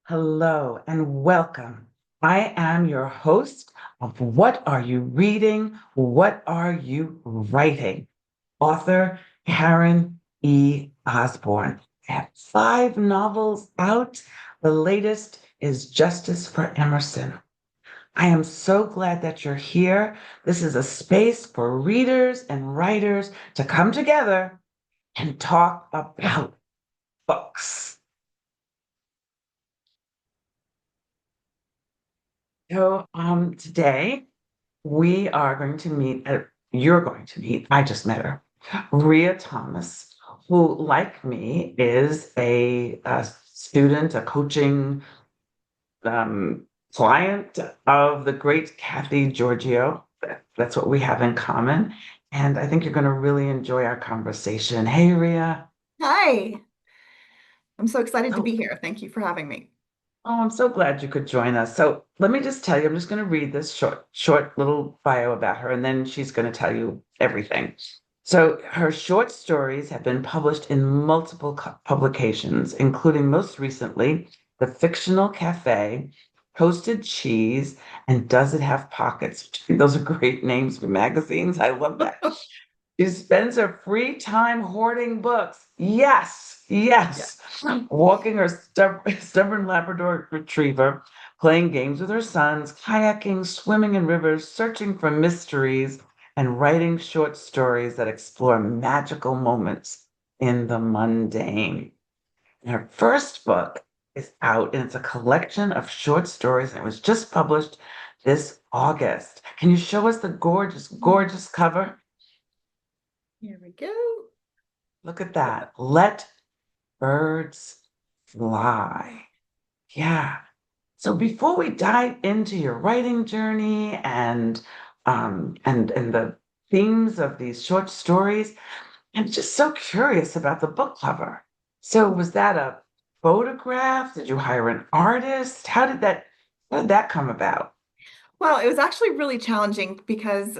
Hello and welcome. I am your host of What Are You Reading? What Are You Writing? Author Karen E. Osborne. I have five novels out. The latest is Justice for Emerson. I am so glad that you're here. This is a space for readers and writers to come together and talk about books. Today we are going to meet, you're going to meet, I just met her, Rhea Thomas, who, like me, is a student, a coaching um, client of the great Kathy Giorgio. That's what we have in common. And I think you're going to really enjoy our conversation. Hey, Rhea. Hi, I'm so excited to So, be here. Thank you for having me. oh, I'm so glad you could join us. So let me just tell you, I'm just going to read this short little bio about her, and then she's going to tell you everything. So her short stories have been published in multiple publications, including most recently The Fictional Cafe, Toasted Cheese, and Does It Have Pockets? Those are great names for magazines. I love that. She spends her free time hoarding books. Yes, Yeah. yes. Walking her stubborn Labrador retriever, playing games with her sons, kayaking, swimming in rivers, searching for mysteries, and writing short stories that explore magical moments in the mundane. And her first book is out, and it's a collection of short stories that was just published this August. Can you show us the gorgeous, gorgeous cover? Here we go. Look at that. Let birds fly. Yeah. So before we dive into your writing journey and the themes of these short stories, I'm just so curious about the book cover. So was that a photograph? Did you hire an artist? How did that come about? Well, it was actually really challenging because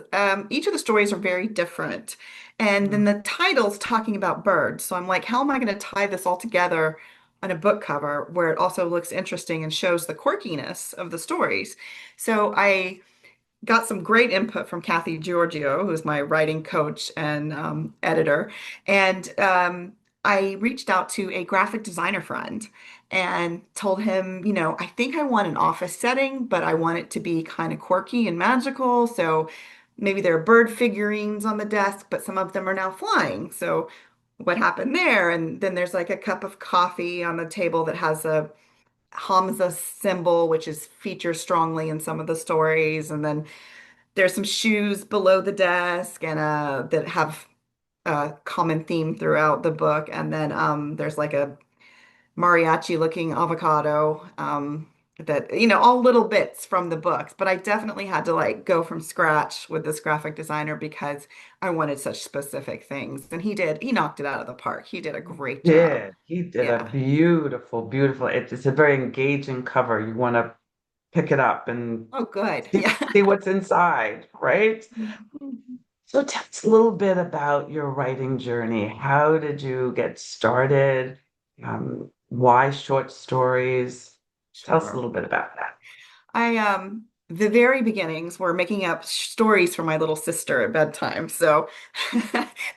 each of the stories are very different. And then Mm. the title's talking about birds. So I'm like, how am I going to tie this all together on a book cover where it also looks interesting and shows the quirkiness of the stories? So I got some great input from Kathy Giorgio, who's my writing coach and editor. And I reached out to a graphic designer friend and told him, I think I want an office setting, but I want it to be kind of quirky and magical. So maybe there are bird figurines on the desk, but some of them are now flying. So what happened there? And then there's like a cup of coffee on the table that has a Hamza symbol, which is featured strongly in some of the stories. And then there's some shoes below the desk and that have a common theme throughout the book. And then there's like a mariachi looking avocado that, all little bits from the books. But I definitely had to like go from scratch with this graphic designer because I wanted such specific things. And he did. He knocked it out of the park. He did a great job. He did a Yeah. beautiful, beautiful. It's a very engaging cover. You want to pick it up and Oh, good. see, Yeah. see what's inside, right? Mhm. So tell us a little bit about your writing journey. How did you get started? Why short stories? Tell us a Sure. little bit about that. The very beginnings were making up stories for my little sister at bedtime. So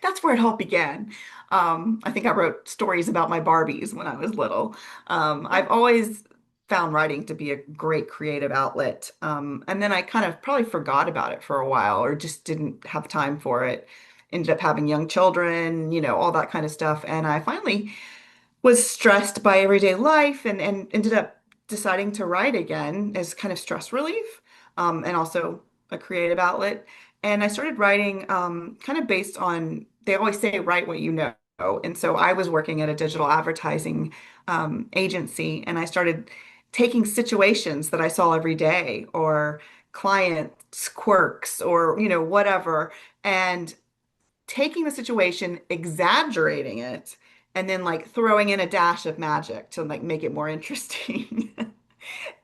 that's where it all began. I think I wrote stories about my Barbies when I was little. I've always found writing to be a great creative outlet. And then I kind of probably forgot about it for a while or just didn't have time for it. Ended up having young children, all that kind of stuff. And I finally was stressed by everyday life and ended up deciding to write again as kind of stress relief, and also a creative outlet. And I started writing kind of based on, they always say, write what you know. And so I was working at a digital advertising agency, and I started taking situations that I saw every day or clients' quirks or, whatever, and taking the situation, exaggerating it, and then like throwing in a dash of magic to like make it more interesting.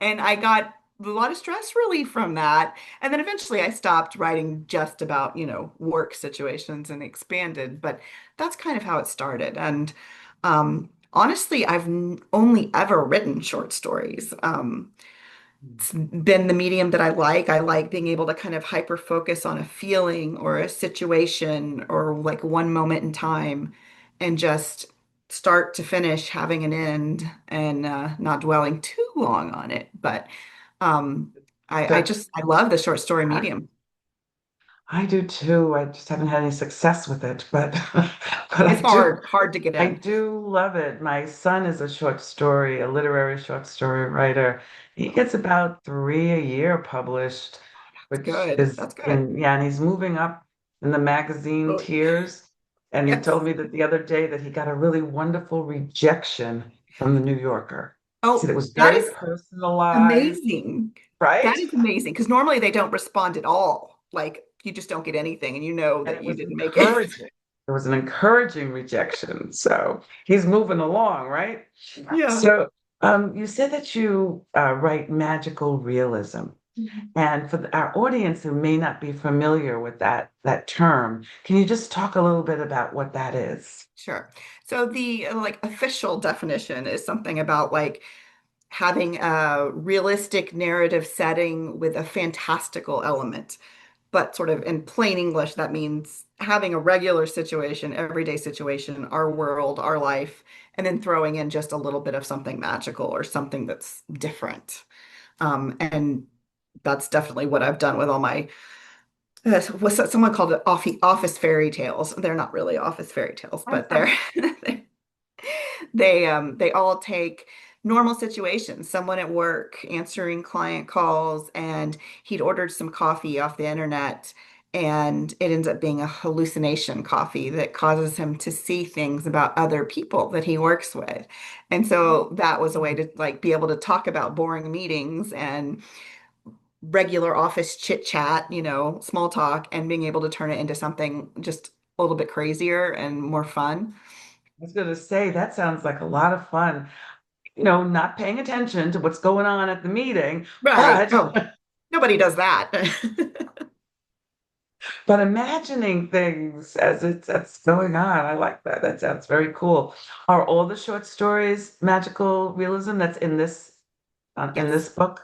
And I got a lot of stress relief from that. And then eventually I stopped writing just about, work situations and expanded, but that's kind of how it started. And Honestly, only ever written short stories. It's been the medium that I like. I like being able to kind of hyper focus on a feeling or a situation or like one moment in time and just start to finish having an end and not dwelling too long on it. But um, That I love the short story medium. I do too. I just haven't had any success with it, but but It's hard to get I in. do love it. My son is a literary short story writer. He gets about three a year published, That's which good. is That's good. in, yeah, and he's moving up in the magazine Oh, tiers. And he told yes. me that the other day that he got a really wonderful rejection from the New Yorker. He said it Oh, was that very is personalized, amazing. right? That is amazing because normally they don't respond at all. Like you just don't get anything and you know And that it you was didn't make it. encouraging. It was an encouraging rejection. So he's moving along, right? Yeah. So you said that you write magical realism. Mhm. And for our audience who may not be familiar with that term, can you just talk a little bit about what that is? Sure. So the like official definition is something about like having a realistic narrative setting with a fantastical element. But sort of in plain English, that means having a regular situation, everyday situation, our world, our life, and then throwing in just a little bit of something magical or something that's different. And that's definitely what I've done with all my what's that someone called it office fairy tales. They're not really office fairy tales, but they're they all take normal situations, someone at work answering client calls, and he'd ordered some coffee off the internet, and it ends up being a hallucination coffee that causes him to see things about other people that he works with. And so that was a way to like be able to talk about boring meetings and regular office chit chat, small talk, and being able to turn it into something just a little bit crazier and more fun. I was going to say that sounds like a lot of fun. Not paying attention to what's going on at the meeting, Right. but Oh, nobody does that. but imagining things as that's going on. I like that. That sounds very cool. Are all the short stories magical realism that's in Yes, this book?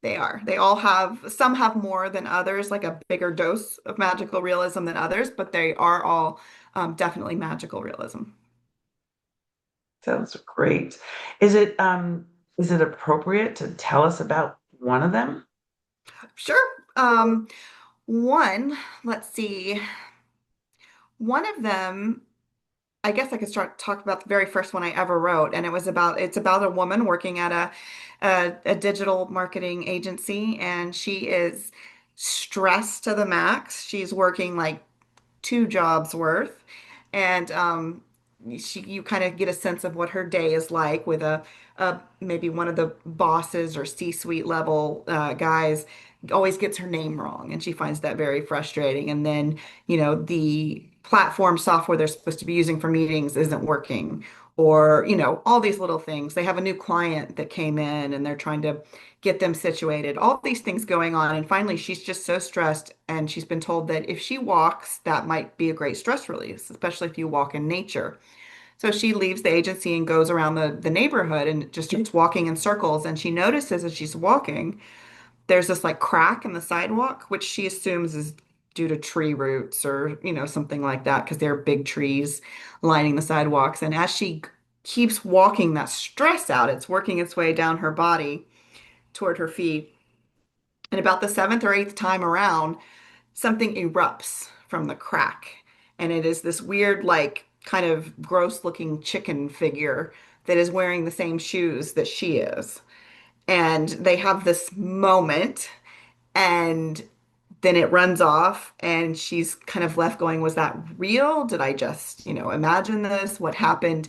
they are. They all have, some have more than others, like a bigger dose of magical realism than others, but they are all definitely magical realism. Sounds great. Is it appropriate to tell us about one of them? Sure. Um, one, let's see, one of them I guess I could start talk about the very first one I ever wrote, and it's about a woman working at a digital marketing agency, and she is stressed to the max. She's working like two jobs worth, and you kind of get a sense of what her day is like with a maybe one of the bosses or C-suite level guys always gets her name wrong, and she finds that very frustrating. And then the platform software they're supposed to be using for meetings isn't working, or all these little things. They have a new client that came in, and they're trying to get them situated, all these things going on. And finally, she's just so stressed. And she's been told that if she walks, that might be a great stress release, especially if you walk in nature. So she leaves the agency and goes around the neighborhood and just starts walking in circles. And she notices as she's walking, there's this like crack in the sidewalk, which she assumes is due to tree roots or, something like that, because there are big trees lining the sidewalks. And as she keeps walking that stress out, it's working its way down her body toward her feet. And about the seventh or eighth time around, something erupts from the crack. And it is this weird, like, kind of gross looking chicken figure that is wearing the same shoes that she is. And they have this moment, and then it runs off, and she's kind of left going, was that real? Did I just, imagine this? What happened?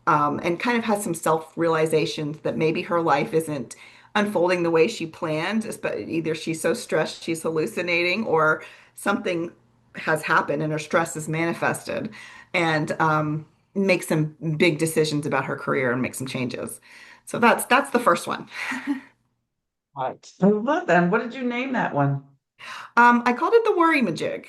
And kind of has some self-realizations that maybe her life isn't unfolding the way she planned. But either she's so stressed she's hallucinating, or something has happened and her stress is manifested, and make some big decisions about her career and make some changes. So that's the first one. Right. I love that. What did you name that one? I called it the worry majig.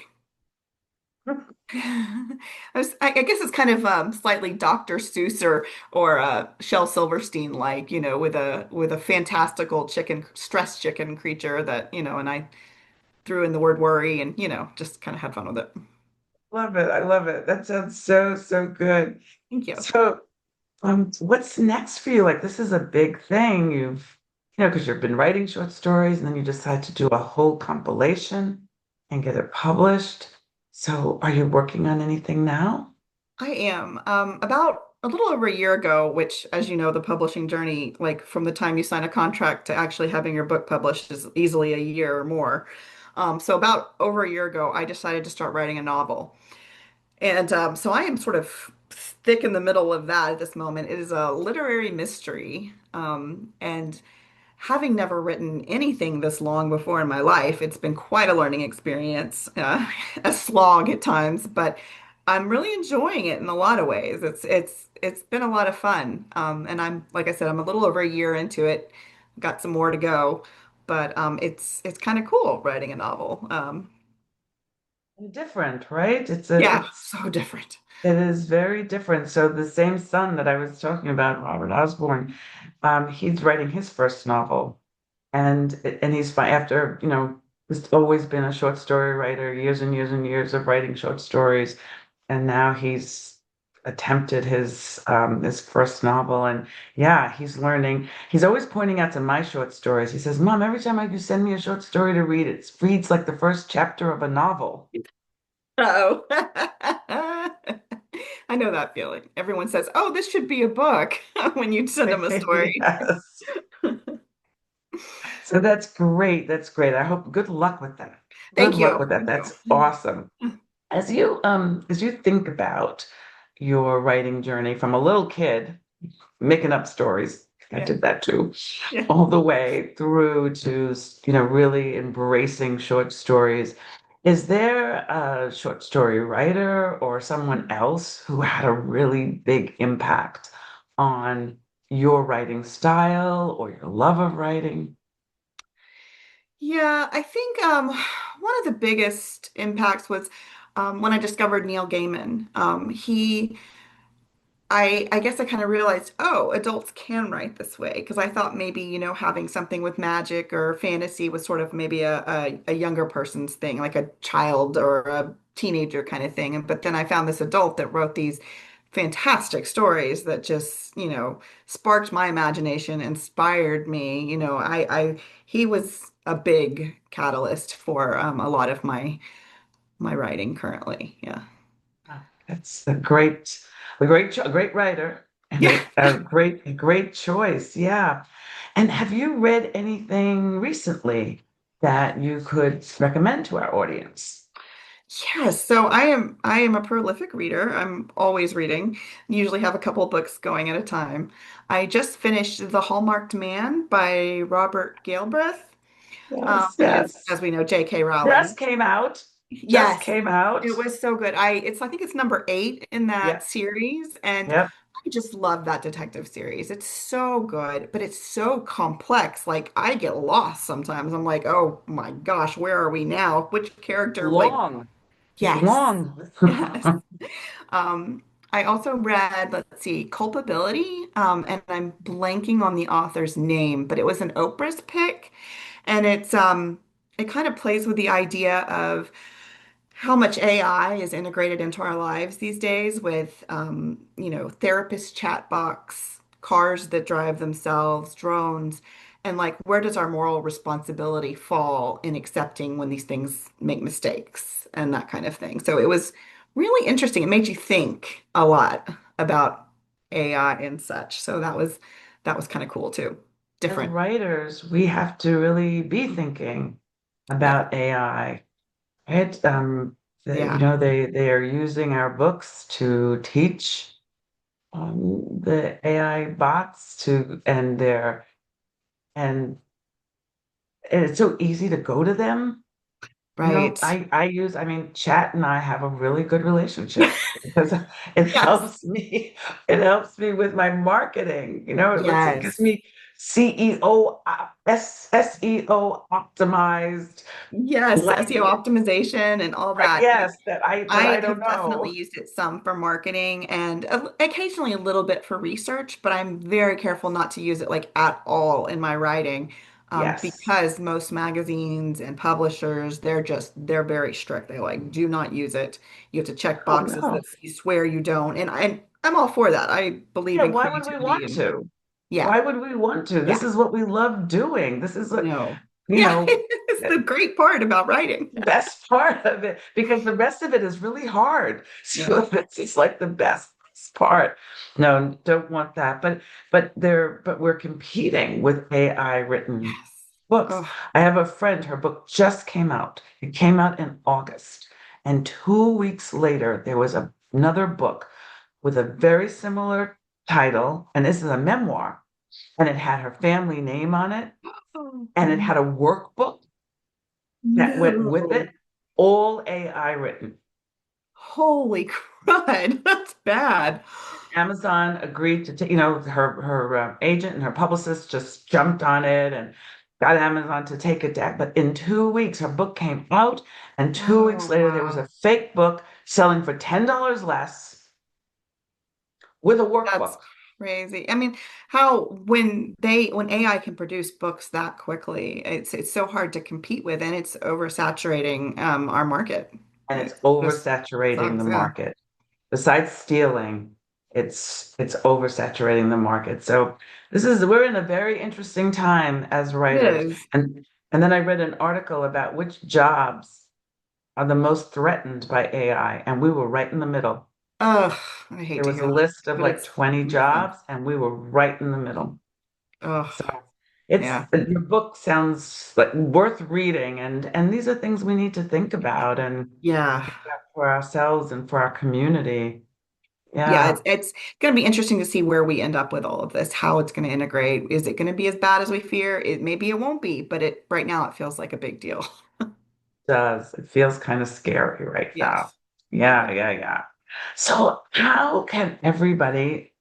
I guess it's kind of slightly Dr. Seuss or Shel Silverstein like, with a fantastical chicken, stress chicken creature that, and I threw in the word worry and, just kind of had fun with it. Love it. I love it. That sounds so, so good. Thank you. So, what's next for you? Like, this is a big thing. Because you've been writing short stories and then you decide to do a whole compilation and get it published. So, are you working on anything now? I am. About a little over a year ago, which, as you know, the publishing journey, like from the time you sign a contract to actually having your book published, is easily a year or more. So about over a year ago, I decided to start writing a novel. And so I am sort of thick in the middle of that at this moment. It is a literary mystery. And having never written anything this long before in my life, it's been quite a learning experience, a slog at times, but I'm really enjoying it in a lot of ways. It's been a lot of fun. And I'm, like I said, I'm a little over a year into it. Got some more to go, but it's kind of cool writing a novel. Different, right? Yeah, so different. It is very different. So the same son that I was talking about, Robert Osborne, he's writing his first novel, and he's after he's always been a short story writer, years and years and years of writing short stories, and now he's attempted his first novel, and yeah, he's learning. He's always pointing out to my short stories. He says, "Mom, every time you send me a short story to read, it reads like the first chapter of a novel." Oh, I know that feeling. Everyone says, "Oh, this should be a book," when you send them a story. Yes. So that's great. That's great. I hope good luck with that. Good Thank luck you. with that. Thank That's you. awesome. As you think about your writing journey from a little kid making up stories, I Yeah. did that too, Yeah. all the way through to really embracing short stories. Is there a short story writer or someone else who had a really big impact on your writing style or your love of writing? Yeah, I think one of the biggest impacts was when I discovered Neil Gaiman. I guess I kind of realized, oh, adults can write this way because I thought maybe, having something with magic or fantasy was sort of maybe a younger person's thing, like a child or a teenager kind of thing. But then I found this adult that wrote these fantastic stories that just, sparked my imagination, inspired me. He was a big catalyst for a lot of my writing currently. Yeah. Oh, that's a great writer and Yeah. a great choice. Yeah. And have you read anything recently that you could recommend to our audience? Yes, so I am a prolific reader. I'm always reading. Usually have a couple books going at a time. I just finished The Hallmarked Man by Robert Galbraith, Yes, which is, as yes. we know, J.K. Just Rowling. came out. Just Yes, came out. it was so good. I think it's number 8 in that Yep, series, and yep. I just love that detective series. It's so good, but it's so complex. Like I get lost sometimes. I'm like, oh my gosh, where are we now? Which character? Like, Long, yes. long. Yes. Um, I also read, let's see, Culpability, and I'm blanking on the author's name, but it was an Oprah's pick, and it kind of plays with the idea of how much AI is integrated into our lives these days with, therapist chat box, cars that drive themselves, drones, and like, where does our moral responsibility fall in accepting when these things make mistakes and that kind of thing. So it was really interesting. It made you think a lot about AI and such. So that was kind of cool too. As Different. writers, we have to really be thinking Yeah. about AI. Right? Yeah. They are using our books to teach the AI bots and it's so easy to go to them. Right. I mean, Chat and I have a really good relationship because it Yes. helps me. It helps me with my marketing. It Yes. gives me SEO optimized Yes, SEO language. optimization and all Right? that. Yes, but I I don't have definitely know. used it some for marketing and occasionally a little bit for research, but I'm very careful not to use it like at all in my writing, Yes. because most magazines and publishers, they're very strict. They like do not use it. You have to check Oh boxes no. that you swear you don't. And I'm all for that. I believe Yeah, in why would we creativity want and to? yeah, Why would we want to? This yeah, is what we love doing. This is what, no. you Yeah, know, it's the great part about writing. best part of it because the rest of it is really hard. Yeah. So this is like the best part. No, don't want that. But we're competing with AI written Yes. books. Oh, I have a friend, her book just came out. It came out in August. And 2 weeks later, there was another book with a very similar title. And this is a memoir. And it had her family name on it. oh, And it had a workbook that went with no. it, all AI written. Holy crud. That's bad. Amazon agreed to take, her agent and her publicist just jumped on it and got Amazon to take it down. But in 2 weeks, her book came out, and 2 weeks Oh, later, there was wow. a fake book selling for $10 less with a That's workbook. crazy. I mean, when AI can produce books that quickly, it's so hard to compete with and it's oversaturating our market. And it's It just oversaturating the sucks. Yeah. market. Besides stealing, it's oversaturating the market. So we're in a very interesting time as It writers. is. And then I read an article about which jobs are the most threatened by AI, and we were right in the middle. Ugh, I hate There to was hear a that, list of but like it's 20 makes sense. jobs, and we were right in the middle. Ugh, So it's yeah. your book sounds like worth reading, and these are things we need to think about and Yeah. for ourselves and for our community. Yeah, Yeah, it's going to be interesting to see where we end up with all of this, how it's going to integrate. Is it going to be as bad as we fear? Maybe it won't be, but it right now it feels like a big deal. it does. It feels kind of scary right now. Yes. Yeah, Yeah. yeah, yeah. So how can everybody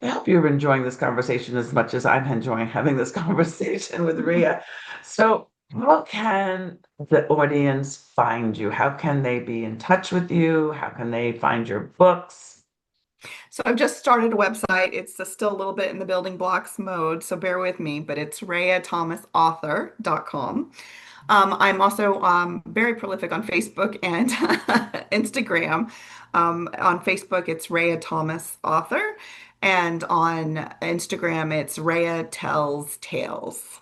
I hope you're enjoying this conversation as much as I'm enjoying having this conversation with Rhea. So, how can the audience find you? How can they be in touch with you? How can they find your books? So I've just started a website. It's still a little bit in the building blocks mode, so bear with me, but it's rheathomasauthor.com. I'm also very prolific on Facebook and Instagram. On Facebook, it's Rhea Thomas Author, and on Instagram, it's Rhea Tells Tales.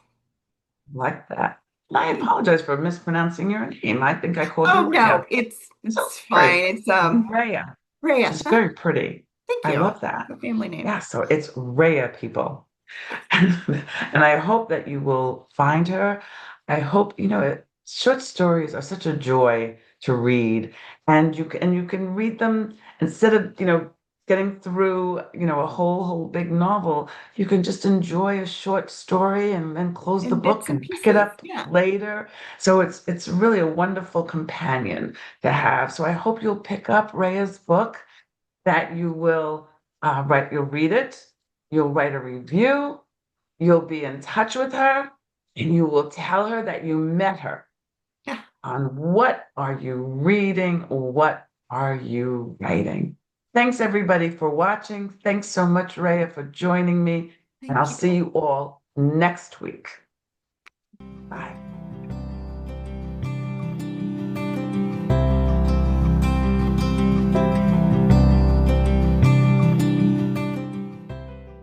Like that. I Yeah. apologize for mispronouncing your name. I think I called you Oh Rhea. no, it's So it's sorry. fine. It's Rhea, which Rhea. is very pretty. Thank I you. love that. The family name. Yeah, so it's Rhea, people. Yes. And I hope that you will find her. I hope, short stories are such a joy to read. And you can read them instead of, getting through, a whole big novel. You can just enjoy a short story and then close the In book bits and and pick it pieces. up Yeah. later. So it's really a wonderful companion to have. So I hope you'll pick up Rhea's book, that you will you'll read it, you'll write a review, you'll be in touch with her, and you will tell her that you met her Yeah. on what are you reading, what are you writing. Thanks everybody for watching. Thanks so much, Rhea, for joining me, and I'll Thank see you. you all next week. Bye.